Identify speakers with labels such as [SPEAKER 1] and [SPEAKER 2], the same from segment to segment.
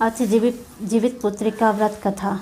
[SPEAKER 1] अच्छा, जीवित पुत्री का व्रत कथा।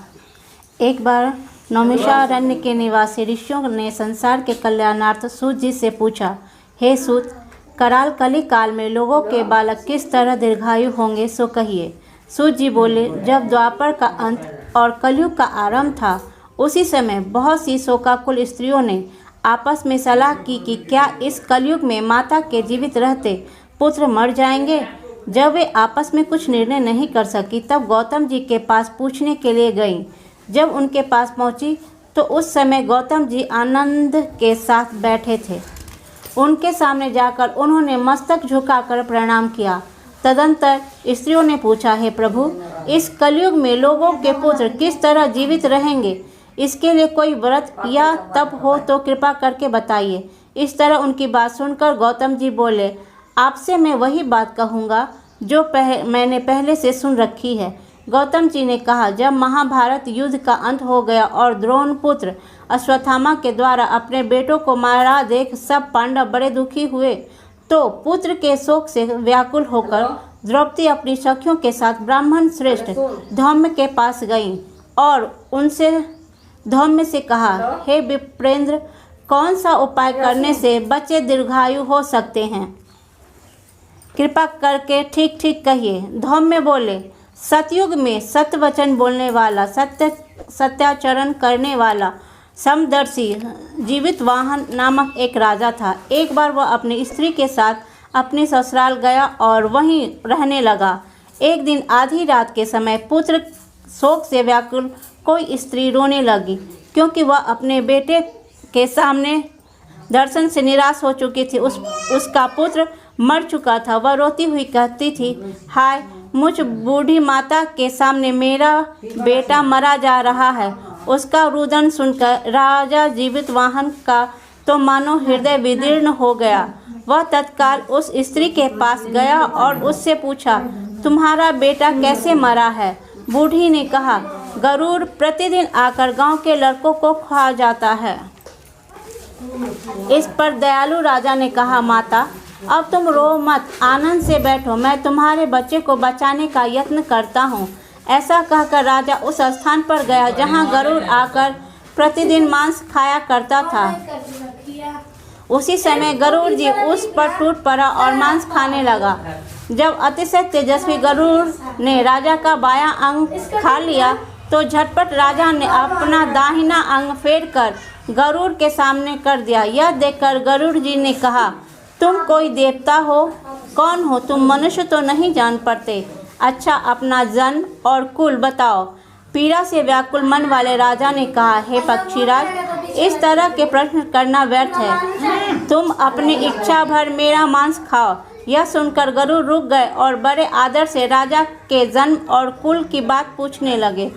[SPEAKER 1] एक बार नैमिषारण्य के निवासी ऋषियों ने संसार के कल्याणार्थ सूत जी से पूछा, हे सूत, कराल कली काल में लोगों के बालक किस तरह दीर्घायु होंगे, सो कहिए। सूत जी बोले, जब द्वापर का अंत और कलयुग का आरंभ था, उसी समय बहुत सी शोकाकुल स्त्रियों ने आपस में सलाह की कि क्या इस कलयुग में माता के जीवित रहते पुत्र मर जाएंगे। जब वे आपस में कुछ निर्णय नहीं कर सकी, तब गौतम जी के पास पूछने के लिए गईं। जब उनके पास पहुंची तो उस समय गौतम जी आनंद के साथ बैठे थे। उनके सामने जाकर उन्होंने मस्तक झुकाकर प्रणाम किया। तदंतर स्त्रियों ने पूछा, हे प्रभु, इस कलयुग में लोगों के पुत्र किस तरह जीवित रहेंगे, इसके लिए कोई व्रत या तप हो तो कृपा करके बताइए। इस तरह उनकी बात सुनकर गौतम जी बोले, आपसे मैं वही बात कहूँगा जो मैंने पहले से सुन रखी है। गौतम जी ने कहा, जब महाभारत युद्ध का अंत हो गया और द्रोण पुत्र अश्वत्थामा के द्वारा अपने बेटों को मारा देख सब पांडव बड़े दुखी हुए, तो पुत्र के शोक से व्याकुल होकर द्रौपदी अपनी सखियों के साथ ब्राह्मण श्रेष्ठ धौम्य के पास गईं और उनसे धौम्य से कहा, हे विप्रेंद्र, कौन सा उपाय करने से बच्चे दीर्घायु हो सकते हैं, कृपा करके ठीक ठीक कहिए। धौम्य बोले, सतयुग में सत्य वचन बोलने वाला, सत्याचरण करने वाला समदर्शी जीवित वाहन नामक एक राजा था। एक बार वह अपनी स्त्री के साथ अपने ससुराल गया और वहीं रहने लगा। एक दिन आधी रात के समय पुत्र शोक से व्याकुल कोई स्त्री रोने लगी, क्योंकि वह अपने बेटे के सामने दर्शन से निराश हो चुकी थी। उसका पुत्र मर चुका था। वह रोती हुई कहती थी, हाय, मुझ बूढ़ी माता के सामने मेरा बेटा मरा जा रहा है। उसका रुदन सुनकर राजा जीवित वाहन का तो मानो हृदय विदीर्ण हो गया। वह तत्काल उस स्त्री के पास गया और उससे पूछा, तुम्हारा बेटा कैसे मरा है। बूढ़ी ने कहा, गरुड़ प्रतिदिन आकर गांव के लड़कों को खा जाता है। इस पर दयालु राजा ने कहा, माता, अब तुम रो मत, आनंद से बैठो, मैं तुम्हारे बच्चे को बचाने का यत्न करता हूँ। ऐसा कहकर राजा उस स्थान पर गया जहाँ गरुड़ आकर प्रतिदिन मांस खाया करता था। उसी समय गरुड़ जी उस पर टूट पड़ा और मांस खाने लगा। जब अतिशय तेजस्वी गरुड़ ने राजा का बायां अंग खा लिया, तो झटपट राजा ने अपना दाहिना अंग फेर कर गरुड़ के सामने कर दिया। यह देखकर गरुड़ जी ने कहा, तुम कोई देवता हो? कौन हो तुम? मनुष्य तो नहीं जान पड़ते। अच्छा, अपना जन्म और कुल बताओ। पीड़ा से व्याकुल मन वाले राजा ने कहा, हे पक्षीराज, इस तरह के प्रश्न करना व्यर्थ है। तुम अपनी इच्छा भर मेरा मांस खाओ। यह सुनकर गरुड़ रुक गए और बड़े आदर से राजा के जन्म और कुल की बात पूछने लगे।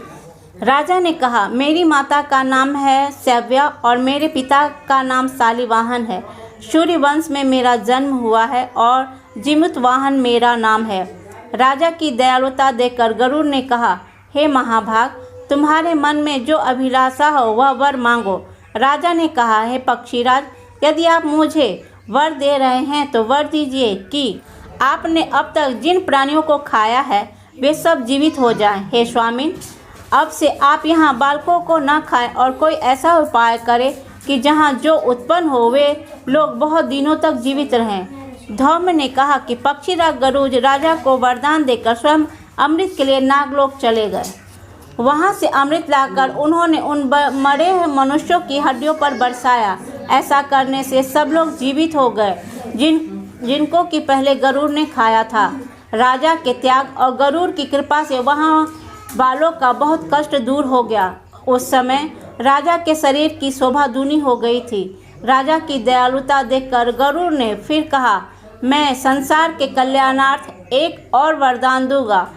[SPEAKER 1] राजा ने कहा, मेरी माता का नाम है सव्या और मेरे पिता का नाम शालिवाहन है। सूर्य वंश में मेरा जन्म हुआ है और जीवित वाहन मेरा नाम है। राजा की दयालुता देखकर गरुड़ ने कहा, हे महाभाग, तुम्हारे मन में जो अभिलाषा हो वह वर मांगो। राजा ने कहा, हे पक्षीराज, यदि आप मुझे वर दे रहे हैं तो वर दीजिए कि आपने अब तक जिन प्राणियों को खाया है वे सब जीवित हो जाएं। हे स्वामी, अब से आप यहाँ बालकों को न खाएं और कोई ऐसा उपाय करें कि जहाँ जो उत्पन्न हो वे लोग बहुत दिनों तक जीवित रहें। धौम्य ने कहा कि पक्षीराज गरुड़ राजा को वरदान देकर स्वयं अमृत के लिए नागलोक चले गए। वहाँ से अमृत लाकर उन्होंने उन मरे मनुष्यों की हड्डियों पर बरसाया। ऐसा करने से सब लोग जीवित हो गए जिनको कि पहले गरुड़ ने खाया था। राजा के त्याग और गरुड़ की कृपा से वहाँ बालों का बहुत कष्ट दूर हो गया। उस समय राजा के शरीर की शोभा दूनी हो गई थी। राजा की दयालुता देखकर गरुड़ ने फिर कहा, मैं संसार के कल्याणार्थ एक और वरदान दूंगा।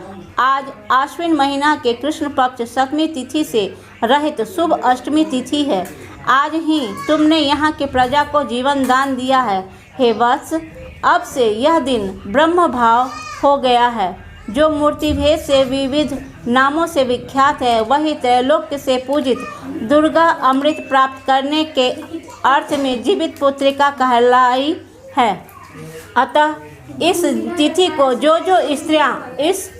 [SPEAKER 1] आज आश्विन महीना के कृष्ण पक्ष सप्तमी तिथि से रहित शुभ अष्टमी तिथि है। आज ही तुमने यहाँ की प्रजा को जीवन दान दिया है। हे वत्स, अब से यह दिन ब्रह्म भाव हो गया है। जो मूर्ति भेद से विविध नामों से विख्यात है, वही त्रैलोक्य से पूजित दुर्गा अमृत प्राप्त करने के अर्थ में जीवित पुत्रिका कहलाई है। अतः इस तिथि को जो स्त्रियां इस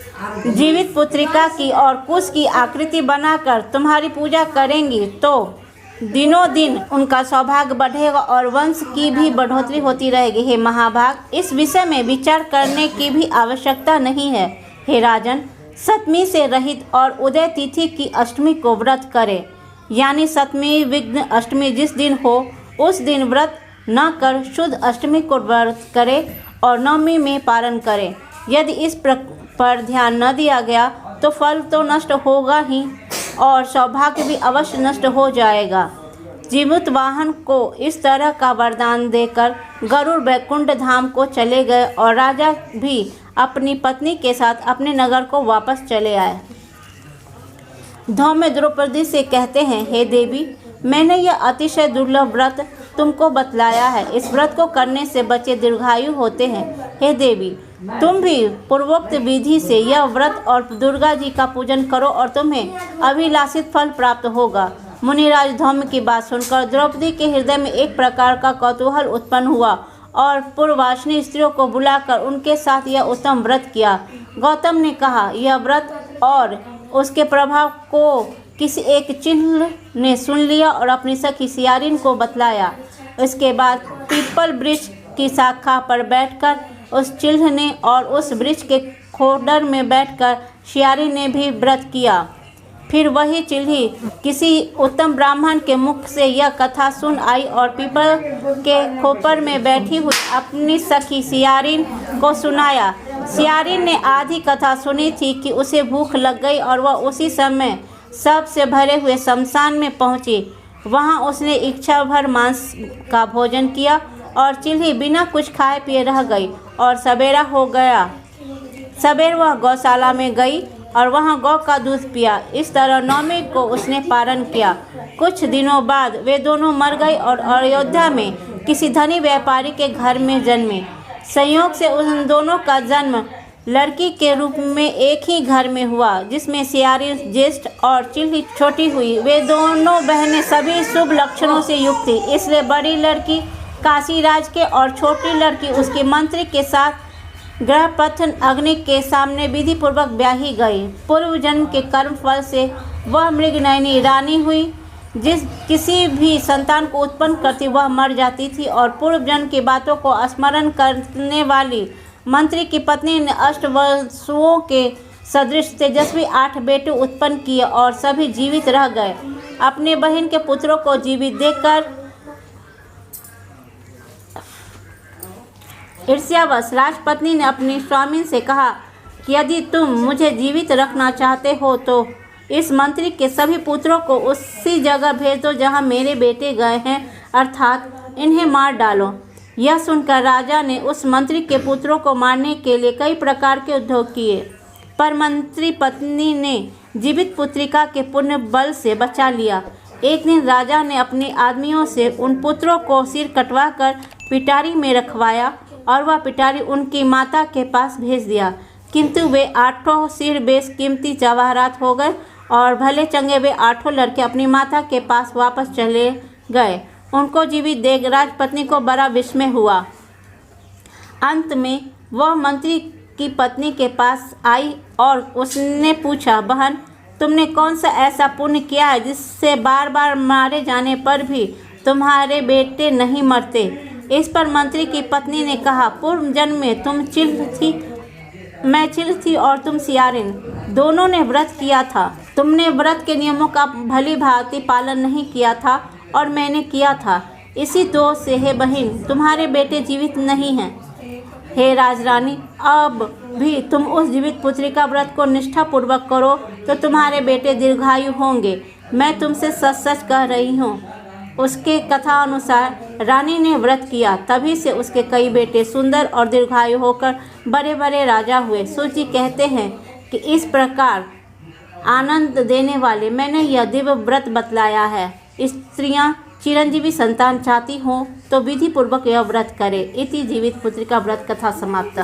[SPEAKER 1] जीवित पुत्रिका की और कुश की आकृति बनाकर तुम्हारी पूजा करेंगी तो दिनों दिन उनका सौभाग्य बढ़ेगा और वंश की भी बढ़ोतरी होती रहेगी। हे महाभाग, इस विषय में विचार करने की भी आवश्यकता नहीं है। हे राजन, सप्तमी से रहित और उदय तिथि की अष्टमी को व्रत करें, यानी सप्तमी विघ्न अष्टमी जिस दिन हो उस दिन व्रत न कर शुद्ध अष्टमी को व्रत करें और नवमी में पारण करें। यदि इस पर ध्यान न दिया गया तो फल तो नष्ट होगा ही और सौभाग्य भी अवश्य नष्ट हो जाएगा। जीवित वाहन को इस तरह का वरदान देकर गरुड़ वैकुंठ धाम को चले गए और राजा भी अपनी पत्नी के साथ अपने नगर को वापस चले आए। धौम्य द्रौपदी से कहते हैं, हे देवी, मैंने यह अतिशय दुर्लभ व्रत तुमको बतलाया है। इस व्रत को करने से बच्चे दीर्घायु होते हैं। हे देवी, तुम भी पूर्वोक्त विधि से यह व्रत और दुर्गा जी का पूजन करो और तुम्हें अभिलाषित फल प्राप्त होगा। मुनिराज धौम्य की बात सुनकर द्रौपदी के हृदय में एक प्रकार का कौतूहल उत्पन्न हुआ और पूर्ववासिनी स्त्रियों को बुलाकर उनके साथ यह उत्तम व्रत किया। गौतम ने कहा, यह व्रत और उसके प्रभाव को किसी एक चिन्ह ने सुन लिया और अपनी सखी सियारिन को बतलाया। इसके बाद पीपल वृक्ष की शाखा पर बैठकर उस चिन्ह ने और उस वृक्ष के खोडर में बैठकर सियारिन ने भी व्रत किया। फिर वही चिल्ही किसी उत्तम ब्राह्मण के मुख से यह कथा सुन आई और पीपल के खोपर में बैठी हुई अपनी सखी सियारिन को सुनाया। सियारिन ने आधी कथा सुनी थी कि उसे भूख लग गई और वह उसी समय सब से भरे हुए शमशान में पहुंची। वहां उसने इच्छा भर मांस का भोजन किया और चिल्ही बिना कुछ खाए पिए रह गई और सवेरा हो गया। सवेर वह गौशाला में गई और वहां गौ का दूध पिया। इस तरह नवमी को उसने पारण किया। कुछ दिनों बाद वे दोनों मर गई और अयोध्या में किसी धनी व्यापारी के घर में जन्मे। संयोग से उन दोनों का जन्म लड़की के रूप में एक ही घर में हुआ, जिसमें सियारिन ज्येष्ठ और चिल्ही छोटी हुई। वे दोनों बहनें सभी शुभ लक्षणों से युक्त थी, इसलिए बड़ी लड़की काशीराज के और छोटी लड़की उसके मंत्री के साथ ग्रहपथन अग्नि के सामने विधि पूर्वक ब्याही गई। पूर्व जन्म के कर्म फल से वह मृगनयनी रानी हुई। जिस किसी भी संतान को उत्पन्न करती वह मर जाती थी और पूर्व जन्म की बातों को स्मरण करने वाली मंत्री की पत्नी ने अष्टवसुओं के सदृश तेजस्वी 8 बेटे उत्पन्न किए और सभी जीवित रह गए। अपने बहन के पुत्रों को जीवित देखकर ईर्ष्यावश राजपत्नी ने अपनी स्वामी से कहा कि यदि तुम मुझे जीवित रखना चाहते हो तो इस मंत्री के सभी पुत्रों को उसी जगह भेज दो जहां मेरे बेटे गए हैं, अर्थात इन्हें मार डालो। यह सुनकर राजा ने उस मंत्री के पुत्रों को मारने के लिए कई प्रकार के उद्योग किए, पर मंत्री पत्नी ने जीवित पुत्रिका के पुण्य बल से बचा लिया। एक दिन राजा ने अपने आदमियों से उन पुत्रों को सिर कटवाकर पिटारी में रखवाया और वह पिटारी उनकी माता के पास भेज दिया, किंतु वे 8 सिर बेश कीमती जवाहरात हो गए और भले चंगे वे 8 लड़के अपनी माता के पास वापस चले गए। उनको जीवित देख राजपत्नी को बड़ा विस्मय हुआ। अंत में वह मंत्री की पत्नी के पास आई और उसने पूछा, बहन, तुमने कौन सा ऐसा पुण्य किया है जिससे बार बार मारे जाने पर भी तुम्हारे बेटे नहीं मरते? इस पर मंत्री की पत्नी ने कहा, पूर्व जन्म में तुम चिल्ह थी, मैं चिल्ह थी और तुम सियारिन, दोनों ने व्रत किया था। तुमने व्रत के नियमों का भली भांति पालन नहीं किया था और मैंने किया था। इसी दोष से हे बहन, तुम्हारे बेटे जीवित नहीं हैं। हे राजरानी, अब भी तुम उस जीवित पुत्री का व्रत को निष्ठापूर्वक करो तो तुम्हारे बेटे दीर्घायु होंगे। मैं तुमसे सच सच कह रही हूँ। उसके कथा अनुसार रानी ने व्रत किया, तभी से उसके कई बेटे सुंदर और दीर्घायु होकर बड़े बड़े राजा हुए। सूची कहते हैं कि इस प्रकार आनंद देने वाले मैंने यह दिव्य व्रत बतलाया है। स्त्रियां चिरंजीवी संतान चाहती हों तो विधि पूर्वक यह व्रत करें। इति जीवित पुत्री का व्रत कथा समाप्त।